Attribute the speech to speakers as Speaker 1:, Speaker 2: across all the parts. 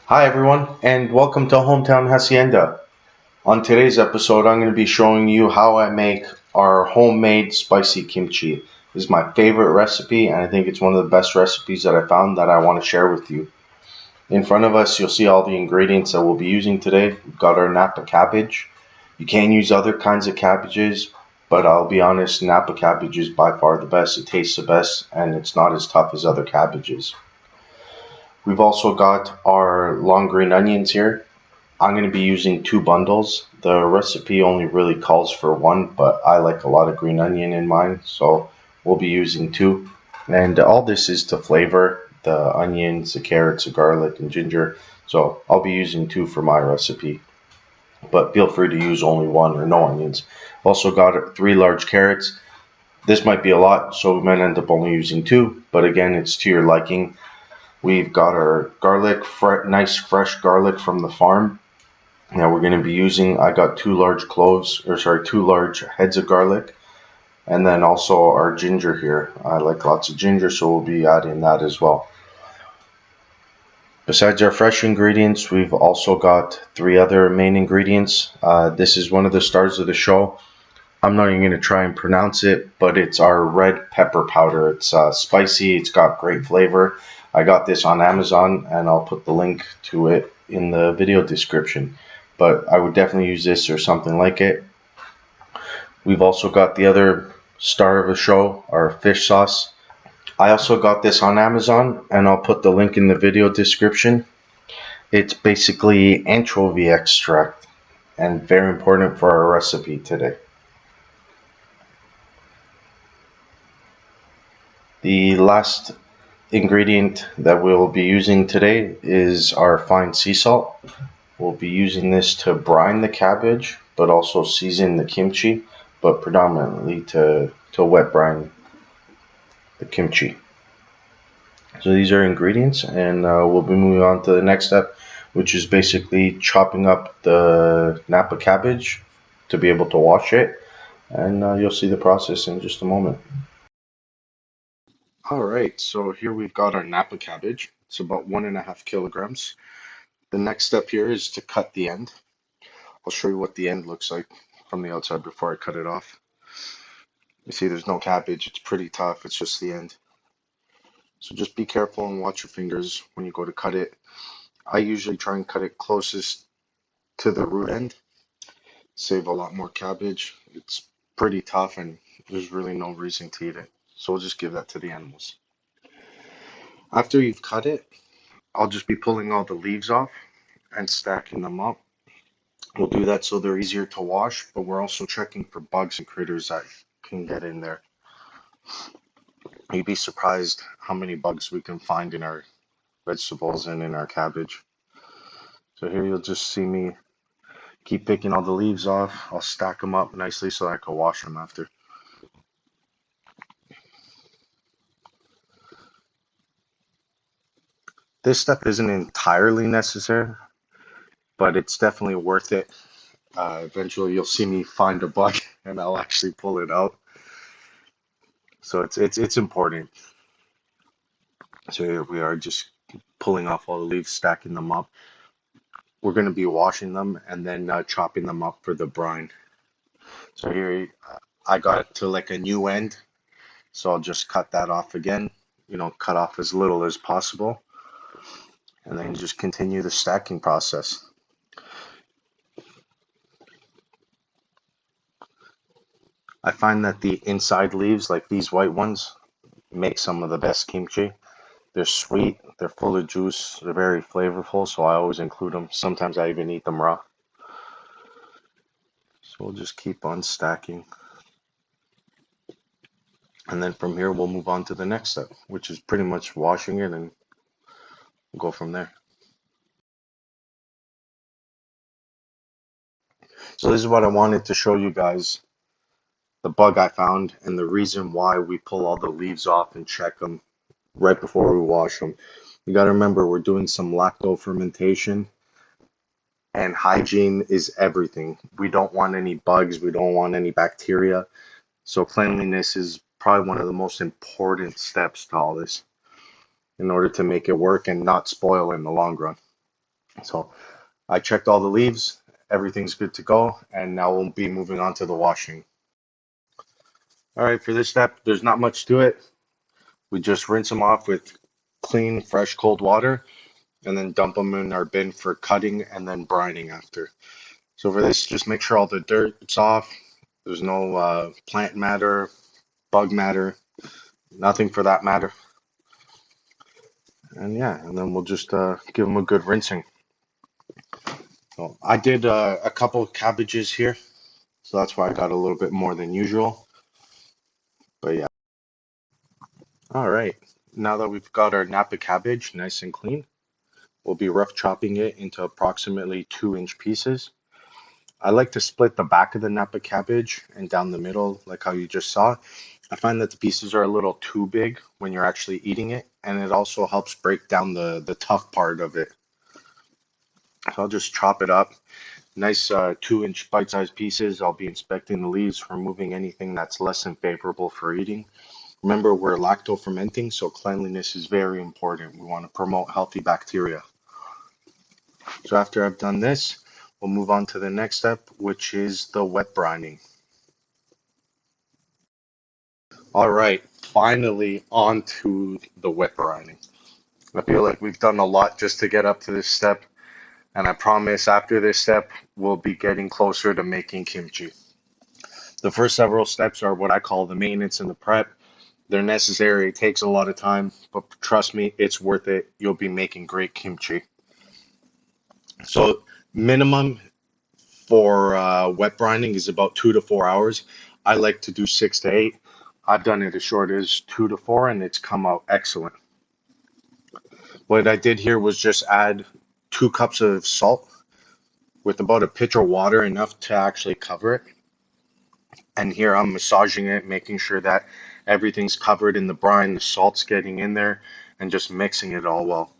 Speaker 1: Hi everyone, and welcome to Hometown Hacienda. On today's episode, I'm going to be showing you how I make our homemade spicy kimchi. This is my favorite recipe, and I think it's one of the best recipes that I found that I want to share with you. In front of us, you'll see all the ingredients that we'll be using today. We've got our Napa cabbage. You can use other kinds of cabbages, but I'll be honest, Napa cabbage is by far the best. It tastes the best, and it's not as tough as other cabbages. We've also got our long green onions here. I'm going to be using two bundles. The recipe only really calls for one, but I like a lot of green onion in mine, so we'll be using two. And all this is to flavor the onions, the carrots, the garlic, and ginger. So I'll be using two for my recipe, but feel free to use only one or no onions. Also got three large carrots. This might be a lot, so we might end up only using two, but again, it's to your liking. We've got our garlic, nice fresh garlic from the farm. Now we're going to be using, I got two large heads of garlic, and then also our ginger here. I like lots of ginger, so we'll be adding that as well. Besides our fresh ingredients, we've also got three other main ingredients. This is one of the stars of the show. I'm not even going to try and pronounce it, but it's our red pepper powder. It's spicy, it's got great flavor. I got this on Amazon, and I'll put the link to it in the video description. But I would definitely use this or something like it. We've also got the other star of the show, our fish sauce. I also got this on Amazon, and I'll put the link in the video description. It's basically anchovy extract, and very important for our recipe today. The last ingredient that we'll be using today is our fine sea salt. We'll be using this to brine the cabbage, but also season the kimchi, but predominantly to wet brine the kimchi. So these are ingredients, and we'll be moving on to the next step, which is basically chopping up the Napa cabbage to be able to wash it, and you'll see the process in just a moment. All right, so here we've got our Napa cabbage. It's about 1.5 kilograms. The next step here is to cut the end. I'll show you what the end looks like from the outside before I cut it off. You see there's no cabbage. It's pretty tough. It's just the end. So just be careful and watch your fingers when you go to cut it. I usually try and cut it closest to the root end. Save a lot more cabbage. It's pretty tough and there's really no reason to eat it. So we'll just give that to the animals. After you've cut it, I'll just be pulling all the leaves off and stacking them up. We'll do that so they're easier to wash, but we're also checking for bugs and critters that can get in there. You'd be surprised how many bugs we can find in our vegetables and in our cabbage. So here you'll just see me keep picking all the leaves off. I'll stack them up nicely so I can wash them after. This step isn't entirely necessary, but it's definitely worth it. Eventually you'll see me find a bug and I'll actually pull it out. So it's important. So here we are just pulling off all the leaves, stacking them up. We're going to be washing them and then chopping them up for the brine. So here I got it to like a new end. So I'll just cut that off again, cut off as little as possible, and then just continue the stacking process. I find that the inside leaves, like these white ones, make some of the best kimchi. They're sweet, they're full of juice, they're very flavorful, so I always include them. Sometimes I even eat them raw. So we'll just keep on stacking. And then from here, we'll move on to the next step, which is pretty much washing it and go from there. So this is what I wanted to show you guys, the bug I found and the reason why we pull all the leaves off and check them right before we wash them. You got to remember we're doing some lacto fermentation and hygiene is everything. We don't want any bugs, we don't want any bacteria. So cleanliness is probably one of the most important steps to all this in order to make it work and not spoil in the long run. So I checked all the leaves, everything's good to go, and now we'll be moving on to the washing. All right, for this step, there's not much to it. We just rinse them off with clean, fresh, cold water, and then dump them in our bin for cutting and then brining after. So for this, just make sure all the dirt's off. There's no plant matter, bug matter, nothing for that matter. And yeah, and then we'll just give them a good rinsing. So I did a couple of cabbages here, so that's why I got a little bit more than usual. But yeah, all right. Now that we've got our Napa cabbage nice and clean, we'll be rough chopping it into approximately 2-inch pieces. I like to split the back of the Napa cabbage and down the middle, like how you just saw. I find that the pieces are a little too big when you're actually eating it, and it also helps break down the tough part of it. So I'll just chop it up. Nice 2-inch bite-sized pieces. I'll be inspecting the leaves, removing anything that's less than favorable for eating. Remember, we're lacto fermenting, so cleanliness is very important. We want to promote healthy bacteria. So after I've done this, we'll move on to the next step, which is the wet brining. All right, finally on to the wet brining. I feel like we've done a lot just to get up to this step, and I promise after this step, we'll be getting closer to making kimchi. The first several steps are what I call the maintenance and the prep. They're necessary, it takes a lot of time, but trust me, it's worth it. You'll be making great kimchi. So, minimum for wet brining is about 2 to 4 hours. I like to do 6 to 8. I've done it as short as 2 to 4, and it's come out excellent. What I did here was just add 2 cups of salt with about a pitcher of water, enough to actually cover it. And here I'm massaging it, making sure that everything's covered in the brine, the salt's getting in there, and just mixing it all well.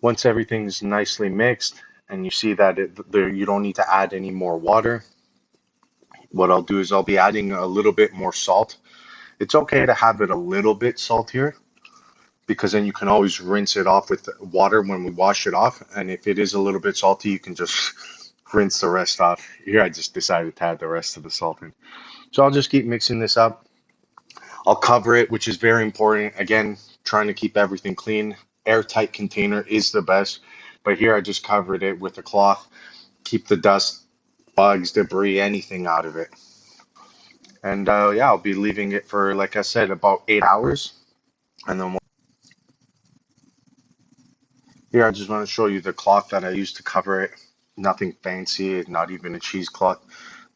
Speaker 1: Once everything's nicely mixed and you see that you don't need to add any more water, what I'll do is I'll be adding a little bit more salt. It's okay to have it a little bit saltier because then you can always rinse it off with water when we wash it off. And if it is a little bit salty, you can just rinse the rest off. Here, I just decided to add the rest of the salt in. So I'll just keep mixing this up. I'll cover it, which is very important. Again, trying to keep everything clean. Airtight container is the best. But here I just covered it with a cloth. Keep the dust, bugs, debris, anything out of it. And yeah, I'll be leaving it for, like I said, about 8 hours. And then here I just want to show you the cloth that I used to cover it. Nothing fancy, not even a cheesecloth.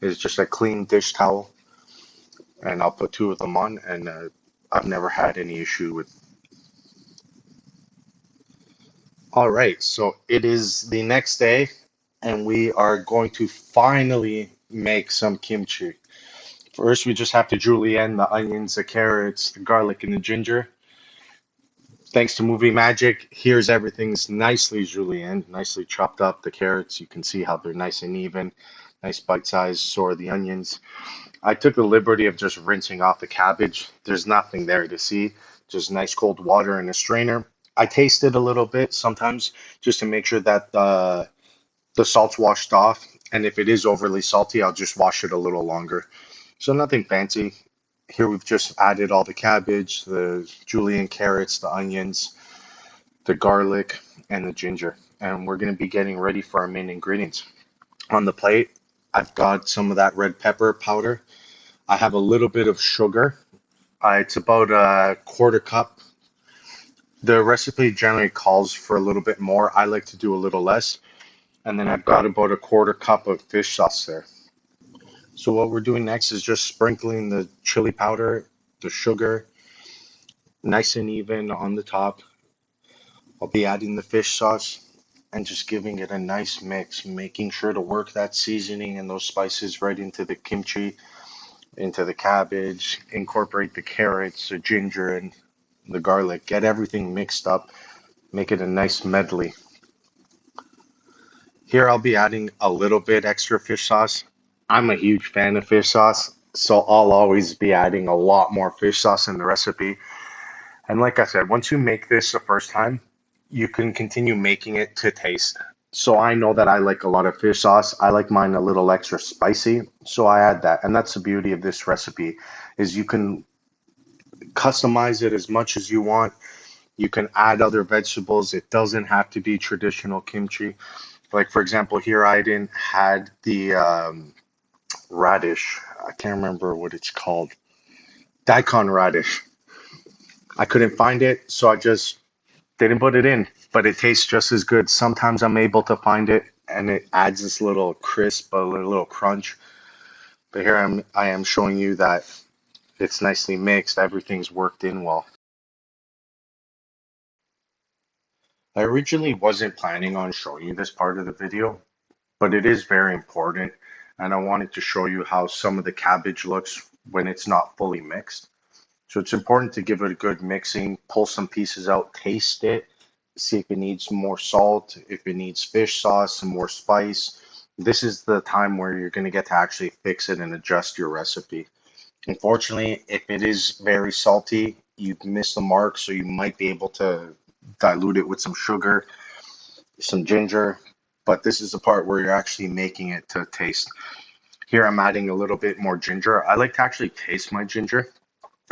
Speaker 1: It's just a clean dish towel. And I'll put 2 of them on, and I've never had any issue with. All right, so it is the next day, and we are going to finally make some kimchi. First, we just have to julienne the onions, the carrots, the garlic, and the ginger. Thanks to movie magic, here's everything's nicely julienne, nicely chopped up. The carrots, you can see how they're nice and even, nice bite size. So are the onions. I took the liberty of just rinsing off the cabbage. There's nothing there to see, just nice cold water in a strainer. I tasted a little bit sometimes just to make sure that the salt's washed off. And if it is overly salty, I'll just wash it a little longer. So nothing fancy. Here we've just added all the cabbage, the julienne carrots, the onions, the garlic, and the ginger. And we're going to be getting ready for our main ingredients. On the plate, I've got some of that red pepper powder. I have a little bit of sugar. It's about a quarter cup. The recipe generally calls for a little bit more. I like to do a little less. And then I've got about a quarter cup of fish sauce there. So what we're doing next is just sprinkling the chili powder, the sugar, nice and even on the top. I'll be adding the fish sauce and just giving it a nice mix, making sure to work that seasoning and those spices right into the kimchi, into the cabbage, incorporate the carrots, the ginger, and the garlic. Get everything mixed up, make it a nice medley. Here I'll be adding a little bit extra fish sauce. I'm a huge fan of fish sauce, so I'll always be adding a lot more fish sauce in the recipe. And like I said, once you make this the first time, you can continue making it to taste. So I know that I like a lot of fish sauce. I like mine a little extra spicy, so I add that. And that's the beauty of this recipe is you can customize it as much as you want. You can add other vegetables. It doesn't have to be traditional kimchi. Like for example, here I didn't had the radish. I can't remember what it's called. Daikon radish. I couldn't find it, so I just didn't put it in, but it tastes just as good. Sometimes I'm able to find it and it adds this little crisp, a little crunch. But here I am showing you that it's nicely mixed. Everything's worked in well. I originally wasn't planning on showing you this part of the video, but it is very important. And I wanted to show you how some of the cabbage looks when it's not fully mixed. So it's important to give it a good mixing, pull some pieces out, taste it, see if it needs more salt, if it needs fish sauce, some more spice. This is the time where you're going to get to actually fix it and adjust your recipe. Unfortunately, if it is very salty, you've missed the mark, so you might be able to dilute it with some sugar, some ginger, but this is the part where you're actually making it to taste. Here I'm adding a little bit more ginger. I like to actually taste my ginger.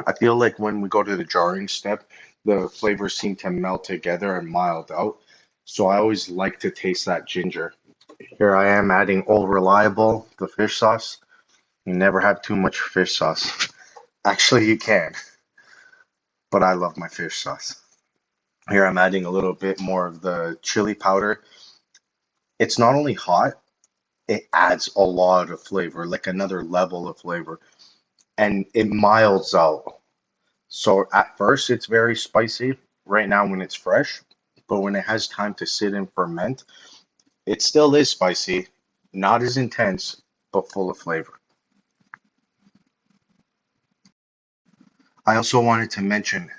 Speaker 1: I feel like when we go to the jarring step, the flavors seem to melt together and mild out. So I always like to taste that ginger. Here I am adding Old Reliable, the fish sauce. You never have too much fish sauce. Actually, you can, but I love my fish sauce. Here I'm adding a little bit more of the chili powder. It's not only hot, it adds a lot of flavor, like another level of flavor, and it milds out. So at first, it's very spicy right now when it's fresh, but when it has time to sit and ferment, it still is spicy, not as intense, but full of flavor. I also wanted to mention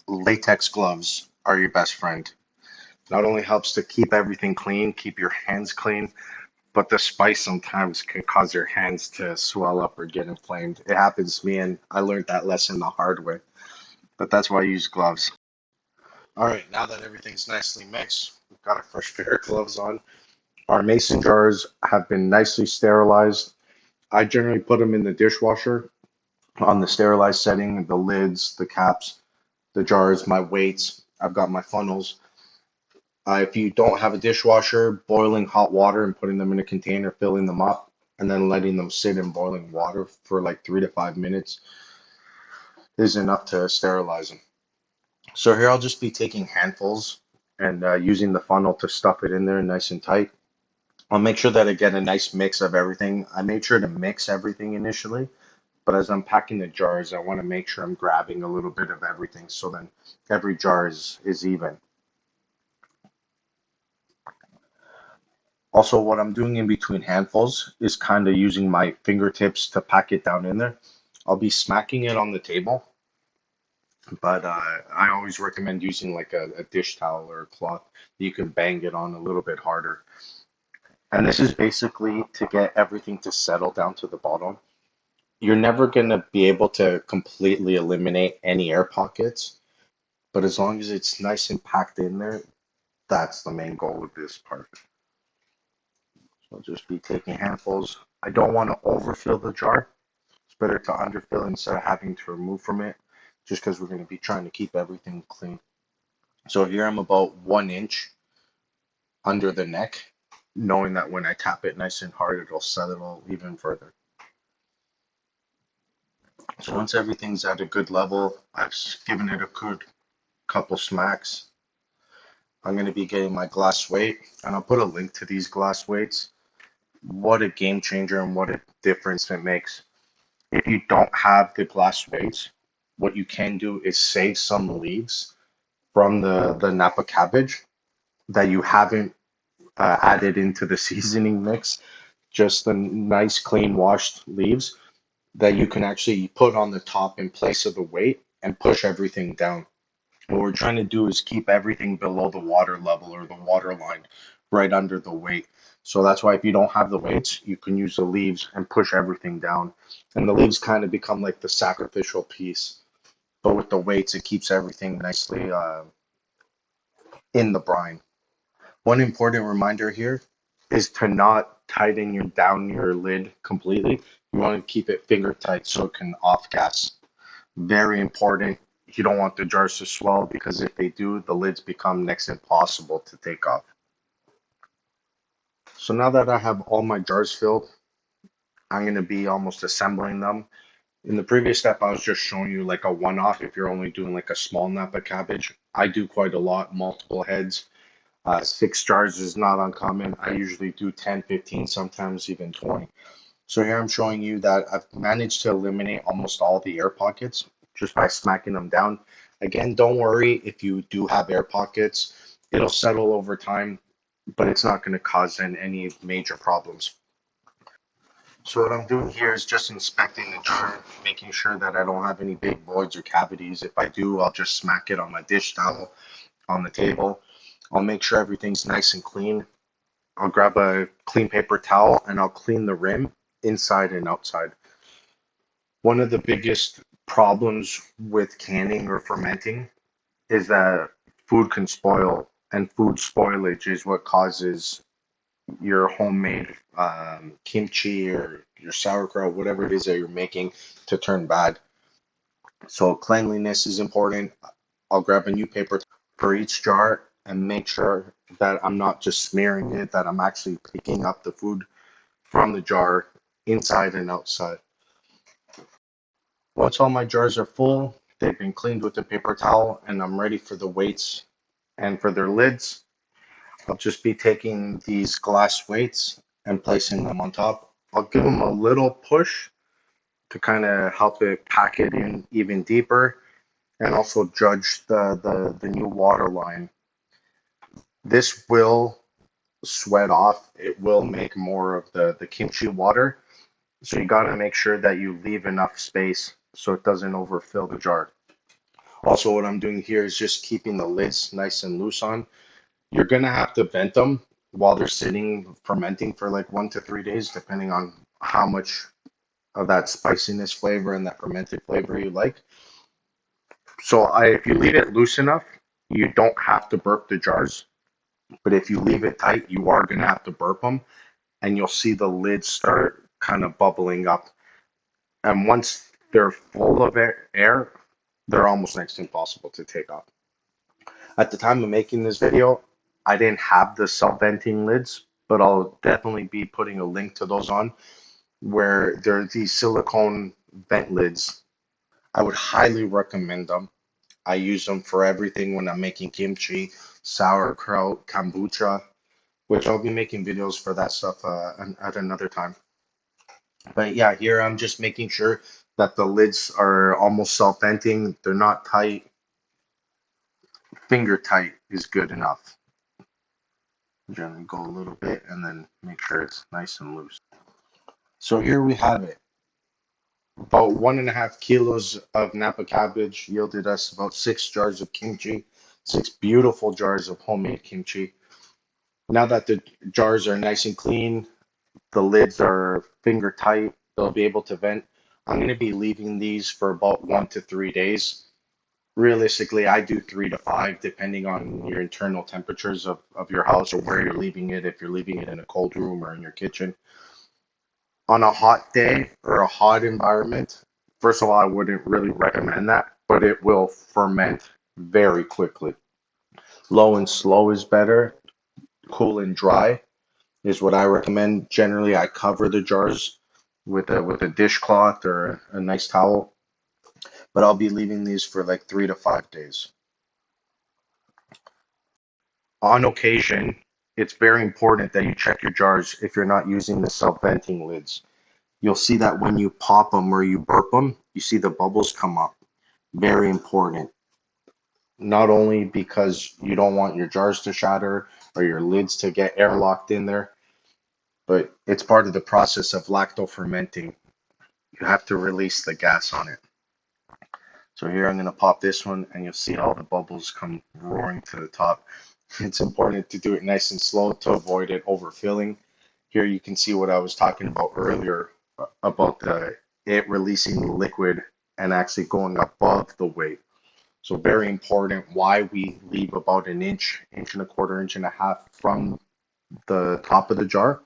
Speaker 1: latex gloves are your best friend. Not only helps to keep everything clean, keep your hands clean, but the spice sometimes can cause your hands to swell up or get inflamed. It happens to me, and I learned that lesson the hard way. But that's why I use gloves. All right, now that everything's nicely mixed, we've got a fresh pair of gloves on. Our mason jars have been nicely sterilized. I generally put them in the dishwasher on the sterilized setting, the lids, the caps, the jars, my weights. I've got my funnels. If you don't have a dishwasher, boiling hot water and putting them in a container, filling them up, and then letting them sit in boiling water for like 3 to 5 minutes is enough to sterilize them. So here I'll just be taking handfuls and using the funnel to stuff it in there nice and tight. I'll make sure that I get a nice mix of everything. I made sure to mix everything initially, but as I'm packing the jars, I want to make sure I'm grabbing a little bit of everything so then every jar is even. Also, what I'm doing in between handfuls is kind of using my fingertips to pack it down in there. I'll be smacking it on the table, but I always recommend using like a dish towel or a cloth. You can bang it on a little bit harder. And this is basically to get everything to settle down to the bottom. You're never going to be able to completely eliminate any air pockets, but as long as it's nice and packed in there, that's the main goal of this part. So I'll just be taking handfuls. I don't want to overfill the jar. It's better to underfill instead of having to remove from it, just because we're going to be trying to keep everything clean. So here I'm about 1 inch under the neck, knowing that when I tap it nice and hard, it'll settle even further. So once everything's at a good level, I've given it a good couple smacks. I'm going to be getting my glass weight, and I'll put a link to these glass weights. What a game changer and what a difference it makes. If you don't have the glass weights, what you can do is save some leaves from the Napa cabbage that you haven't added into the seasoning mix, just the nice clean washed leaves that you can actually put on the top in place of the weight and push everything down. What we're trying to do is keep everything below the water level or the water line right under the weight. So that's why if you don't have the weights, you can use the leaves and push everything down. And the leaves kind of become like the sacrificial piece. But with the weights, it keeps everything nicely in the brine. One important reminder here is to not tighten down your lid completely. You want to keep it finger tight so it can off gas. Very important. You don't want the jars to swell because if they do, the lids become next to impossible to take off. So now that I have all my jars filled, I'm going to be almost assembling them. In the previous step, I was just showing you like a one-off if you're only doing like a small Napa cabbage. I do quite a lot, multiple heads. 6 jars is not uncommon. I usually do 10, 15, sometimes even 20. So here I'm showing you that I've managed to eliminate almost all the air pockets just by smacking them down. Again, don't worry if you do have air pockets. It'll settle over time, but it's not going to cause any major problems. So what I'm doing here is just inspecting the jar, making sure that I don't have any big voids or cavities. If I do, I'll just smack it on my dish towel on the table. I'll make sure everything's nice and clean. I'll grab a clean paper towel and I'll clean the rim inside and outside. One of the biggest problems with canning or fermenting is that food can spoil, and food spoilage is what causes your homemade kimchi or your sauerkraut, whatever it is that you're making, to turn bad. So cleanliness is important. I'll grab a new paper for each jar and make sure that I'm not just smearing it, that I'm actually picking up the food from the jar inside and outside. Once all my jars are full, they've been cleaned with a paper towel, and I'm ready for the weights and for their lids. I'll just be taking these glass weights and placing them on top. I'll give them a little push to kind of help it pack it in even deeper and also judge the new water line. This will sweat off. It will make more of the kimchi water. So you got to make sure that you leave enough space so it doesn't overfill the jar. Also, what I'm doing here is just keeping the lids nice and loose on. You're gonna have to vent them while they're sitting fermenting for like 1 to 3 days, depending on how much of that spiciness flavor and that fermented flavor you like. So if you leave it loose enough, you don't have to burp the jars. But if you leave it tight, you are gonna have to burp them, and you'll see the lids start kind of bubbling up. And once they're full of air, they're almost next to impossible to take off. At the time of making this video, I didn't have the self-venting lids, but I'll definitely be putting a link to those on where there are these silicone vent lids. I would highly recommend them. I use them for everything when I'm making kimchi, sauerkraut, kombucha, which I'll be making videos for that stuff at another time. But yeah, here I'm just making sure that the lids are almost self-venting. They're not tight. Finger tight is good enough. Generally go a little bit and then make sure it's nice and loose. So here we have it. About 1.5 kilos of Napa cabbage yielded us about 6 jars of kimchi, 6 beautiful jars of homemade kimchi. Now that the jars are nice and clean, the lids are finger tight, they'll be able to vent. I'm going to be leaving these for about 1 to 3 days. Realistically, I do 3 to 5, depending on your internal temperatures of your house or where you're leaving it, if you're leaving it in a cold room or in your kitchen. On a hot day or a hot environment, first of all, I wouldn't really recommend that, but it will ferment very quickly. Low and slow is better. Cool and dry is what I recommend. Generally, I cover the jars with a dishcloth or a nice towel, but I'll be leaving these for like 3 to 5 days. On occasion, it's very important that you check your jars if you're not using the self-venting lids. You'll see that when you pop them or you burp them, you see the bubbles come up. Very important. Not only because you don't want your jars to shatter or your lids to get airlocked in there, but it's part of the process of lacto fermenting. You have to release the gas on it. So here I'm going to pop this one and you'll see all the bubbles come roaring to the top. It's important to do it nice and slow to avoid it overfilling. Here you can see what I was talking about earlier about it releasing the liquid and actually going above the weight. So very important why we leave about an inch, inch and a quarter, inch and a half from the top of the jar.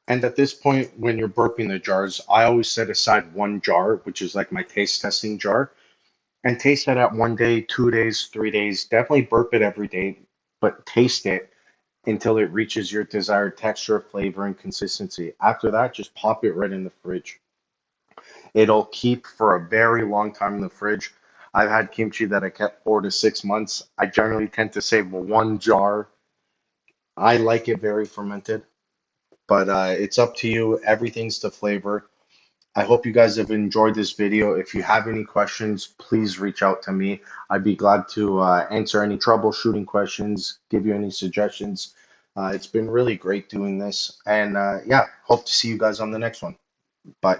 Speaker 1: And at this point, when you're burping the jars, I always set aside one jar, which is like my taste testing jar, and taste it at 1 day, 2 days, 3 days. Definitely burp it every day, but taste it until it reaches your desired texture, flavor, and consistency. After that, just pop it right in the fridge. It'll keep for a very long time in the fridge. I've had kimchi that I kept 4 to 6 months. I generally tend to save one jar. I like it very fermented, but it's up to you. Everything's to flavor. I hope you guys have enjoyed this video. If you have any questions, please reach out to me. I'd be glad to answer any troubleshooting questions, give you any suggestions. It's been really great doing this. And yeah, hope to see you guys on the next one. Bye.